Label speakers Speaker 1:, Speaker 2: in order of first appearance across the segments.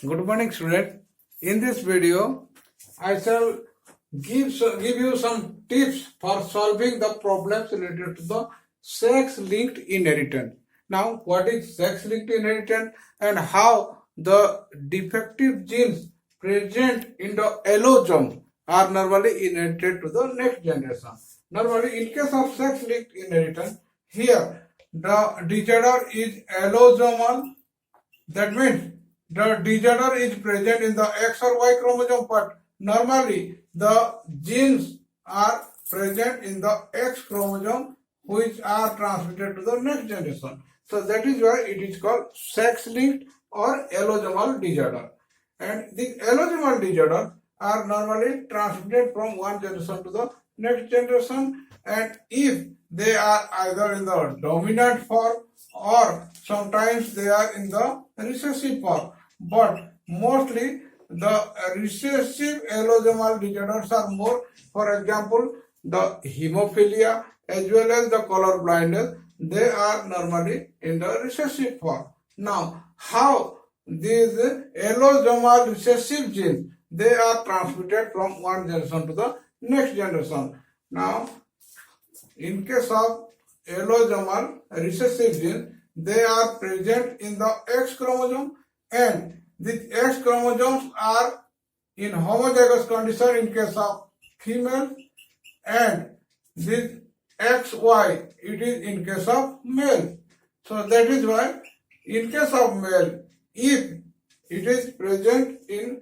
Speaker 1: Good morning, student. In this video, I shall give you some tips for solving the problems related to the sex-linked inheritance. Now, what is sex-linked inheritance and how the defective genes present in the allosome are normally inherited to the next generation. Normally, in case of sex-linked inheritance, here the disorder is allosomal. That means the disorder is present in the X or Y chromosome, but normally the genes are present in the X chromosome which are transmitted to the next generation. So that is why it is called sex-linked or allosomal disorder. And these allosomal disorders are normally transmitted from one generation to the next generation, and if they are either in the dominant form or sometimes they are in the recessive form, but mostly the recessive allosomal disorders are more. For example, the hemophilia as well as the color blindness, they are normally in the recessive form. Now, how these allosomal recessive genes, they are transmitted from one generation to the next generation. Now, in case of allosomal recessive genes, they are present in the X chromosome, and these X chromosomes are in homozygous condition in case of female, and this XY, it is in case of male. So that is why in case of male, if it is present in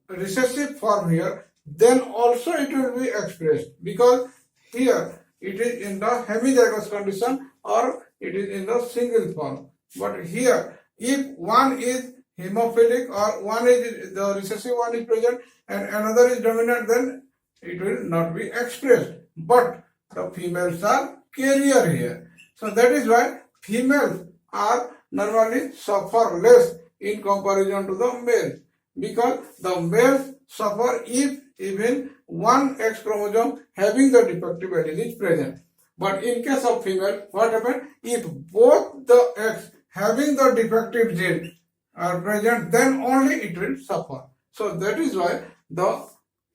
Speaker 1: recessive form here, then also it will be expressed, because here it is in the hemizygous condition or it is in the single form. But here, if one is hemophilic or one is the recessive one is present and another is dominant, then it will not be expressed. But the females are carrier here. So that is why females are normally suffer less in comparison to the males, because the males suffer if even one X chromosome having the defective allele is present. But in case of female, what happens? If both the X having the defective gene are present, then only it will suffer. So that is why the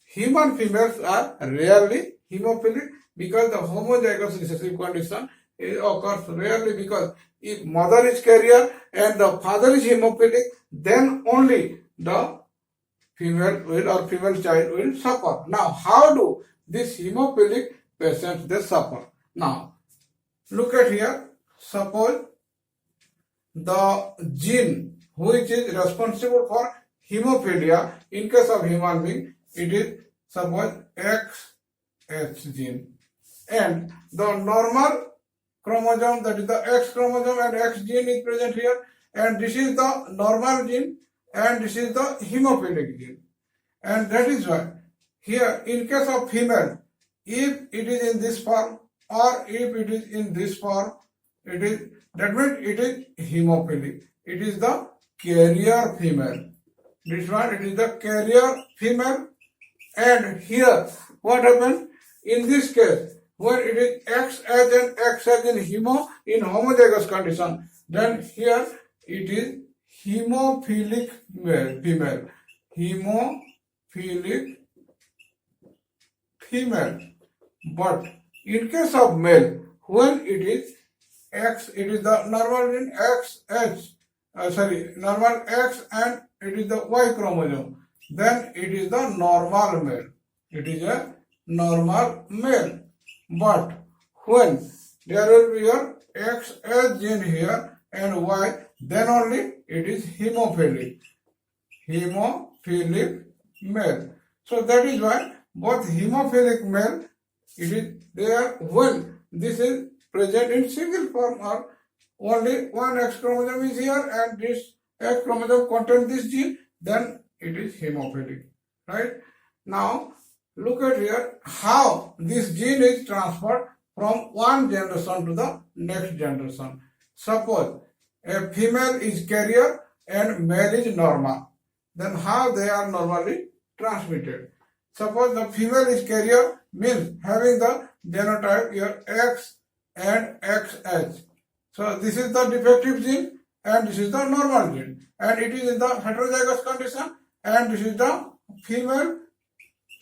Speaker 1: human females are rarely hemophilic, because the homozygous recessive condition occurs rarely, because if mother is carrier and the father is hemophilic, then only the female will or female child will suffer. Now, how do these hemophilic patients they suffer? Now, look at here. Suppose the gene which is responsible for hemophilia in case of human being, it is suppose XH gene, and the normal chromosome, that is the X chromosome and X gene is present here, and this is the normal gene and this is the hemophilic gene. And that is why here in case of female, if it is in this form or if it is in this form, it is, that means it is hemophilic. It is the carrier female. This one, it is the carrier female. And here what happens in this case, when it is XH and XH in homozygous condition, then here it is hemophilic female. Hemophilic female. But in case of male, when it is X, it is the normal in normal X and it is the Y chromosome, then it is the normal male. It is a normal male. But when there will be a XH gene here and Y, then only it is hemophilic male. So that is why both hemophilic male, it is there when this is present in single form or only one X chromosome is here and this X chromosome contains this gene, then it is hemophilic, right? Now look at here how this gene is transferred from one generation to the next generation. Suppose a female is carrier and male is normal, then how they are normally transmitted? Suppose the female is carrier, means having the genotype here X and XH. So this is the defective gene, and this is the normal gene, and it is in the heterozygous condition, and this is the female.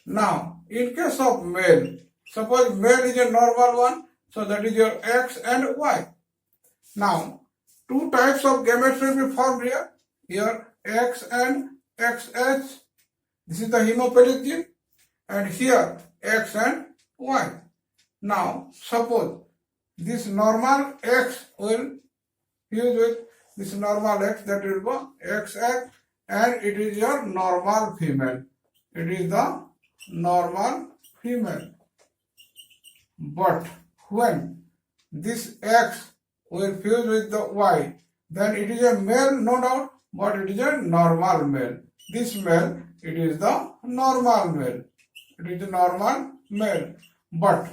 Speaker 1: Now, in case of male, suppose male is a normal one, so that is your X and Y. Now, two types of gametes will be formed here. Here, X and XH. This is the hemophilic gene, and here X and Y. Now, suppose this normal X will fuse with this normal X, that will be XX, and it is your normal female. It is the normal female. But when this X will fuse with the Y, then it is a male, no doubt, but it is a normal male. This male, it is the normal male. It is the normal male. But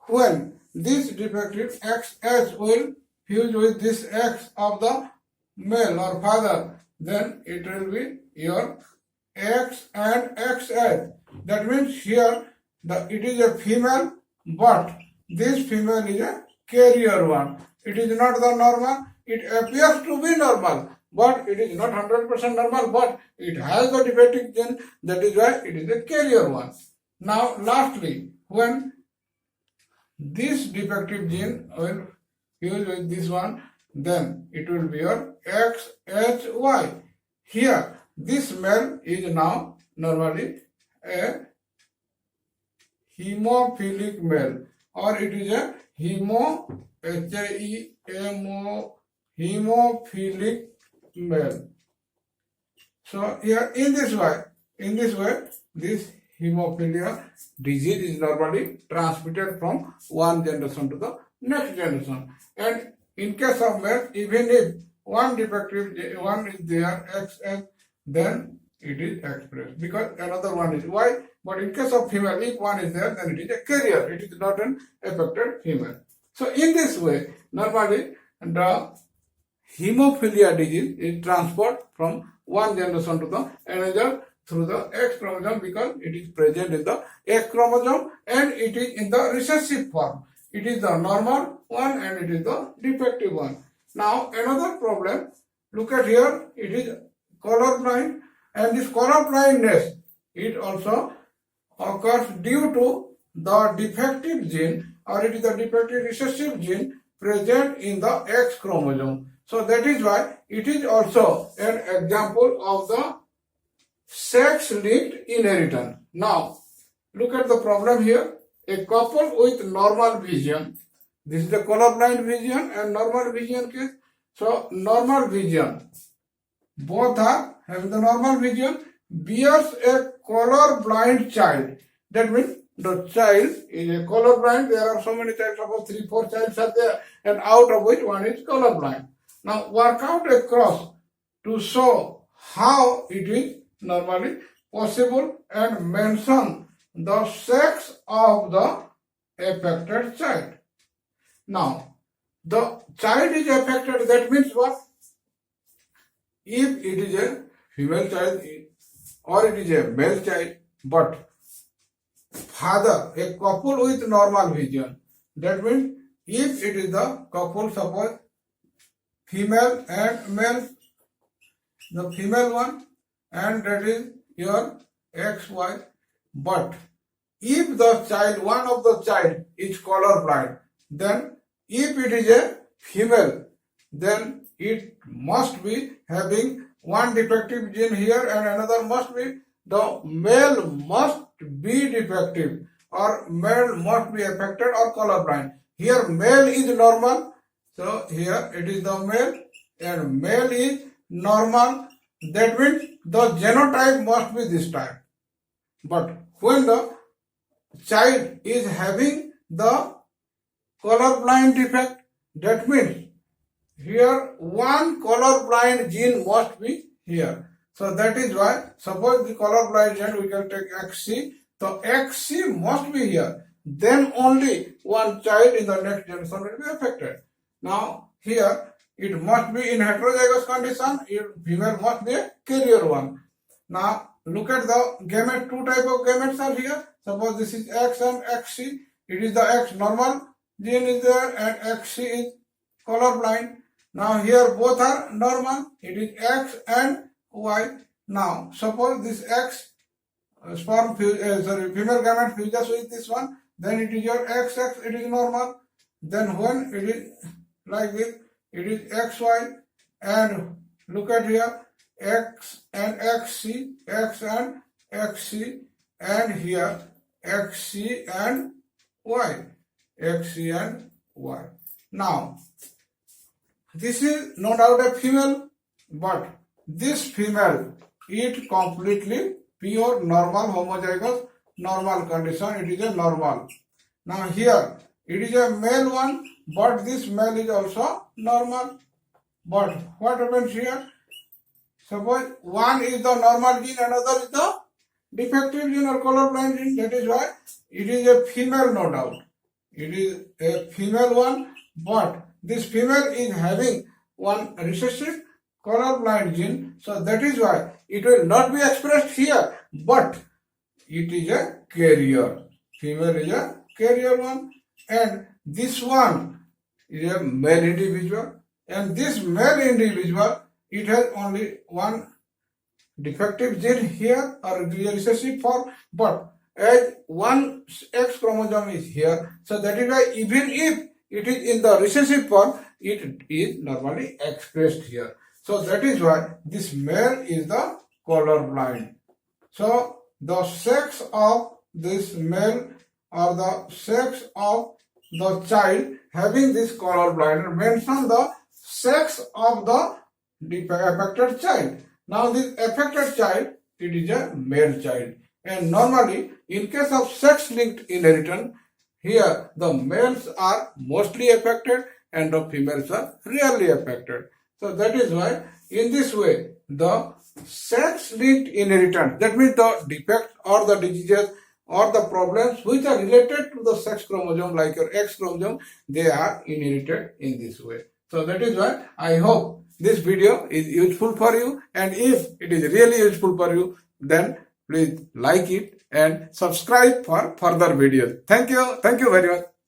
Speaker 1: when this defective XH will fuse with this X of the male or father, then it will be your X and XH. That means here it is a female, but this female is a carrier one. It is not the normal. It appears to be normal, but it is not 100% normal, but it has the defective gene. That is why it is a carrier one. Now, lastly, when this defective gene will fuse with this one, then it will be your XHY. Here, this male is now normally a hemophilic male, or it is a hemophilic male. So here in this way, this hemophilia disease is normally transmitted from one generation to the next generation. And in case of male, even if one defective one is there, XX, then it is expressed because another one is Y. But in case of female, if one is there, then it is a carrier. It is not an affected female. So in this way, normally the hemophilia disease is transferred from one generation to the another through the X chromosome because it is present in the X chromosome and it is in the recessive form. It is the normal one and it is the defective one. Now another problem, look at here, it is color blind, and this color blindness, it also occurs due to the defective gene, or it is the defective recessive gene present in the X chromosome. So that is why it is also an example of the sex-linked inheritance. Now, look at the problem here. A couple with normal vision, this is the colorblind vision and normal vision case. So, normal vision, both are having the normal vision, bears a colorblind child. That means the child is a colorblind. There are so many types, about 3-4 childs are there, and out of which one is colorblind. Now, work out a cross to show how it is normally possible and mention the sex of the affected child. Now, the child is affected, that means what? If it is a female child or it is a male child, but father, a couple with normal vision, that means if it is the couple, suppose female and male, the female one, and that is your XY, but if the child, one of the child is colorblind, then if it is a female, then it must be having one defective gene here and another must be, the male must be defective or male must be affected or colorblind. Here male is normal, so here it is the male and male is normal. That means the genotype must be this type. But when the child is having the colorblind defect, that means here one colorblind gene must be here. So that is why, suppose the colorblind gene, we can take XC, so XC must be here. Then only one child in the next generation will be affected. Now here it must be in heterozygous condition, female must be a carrier one. Now look at the gamete, two type of gametes are here. Suppose this is X and XC, it is the X normal gene is there and XC is colorblind. Now here both are normal. It is X and Y. Now suppose this X female gamete fuses with this one, then it is your XX, it is normal. Then when it is like this, it is XY, and look at here, X and XC, X and XC, and here XC and Y, XC and Y. Now, this is no doubt a female, but this female, it completely pure normal homozygous normal condition, it is a normal. Now here it is a male one, but this male is also normal. But what happens here? Suppose one is the normal gene, another is the defective gene or colorblind gene. That is why it is a female, no doubt. It is a female one, but this female is having one recessive colorblind gene. So that is why it will not be expressed here, but it is a carrier. Female is a carrier one, and this one is a male individual, and this male individual, it has only one defective gene here or recessive form, but as one X chromosome is here, so that is why even if it is in the recessive form, it is normally expressed here. So that is why this male is the colorblind. So the sex of this male or the sex of the child having this colorblind, mention the sex of the affected child. Now this affected child, it is a male child, and normally in case of sex-linked inheritance, here the males are mostly affected and the females are rarely affected. So that is why in this way the sex-linked inheritance, that means the defects or the diseases or the problems which are related to the sex chromosome like your X chromosome, they are inherited in this way. So that is why I hope this video is useful for you, and if it is really useful for you, then please like it and subscribe for further videos. Thank you very much.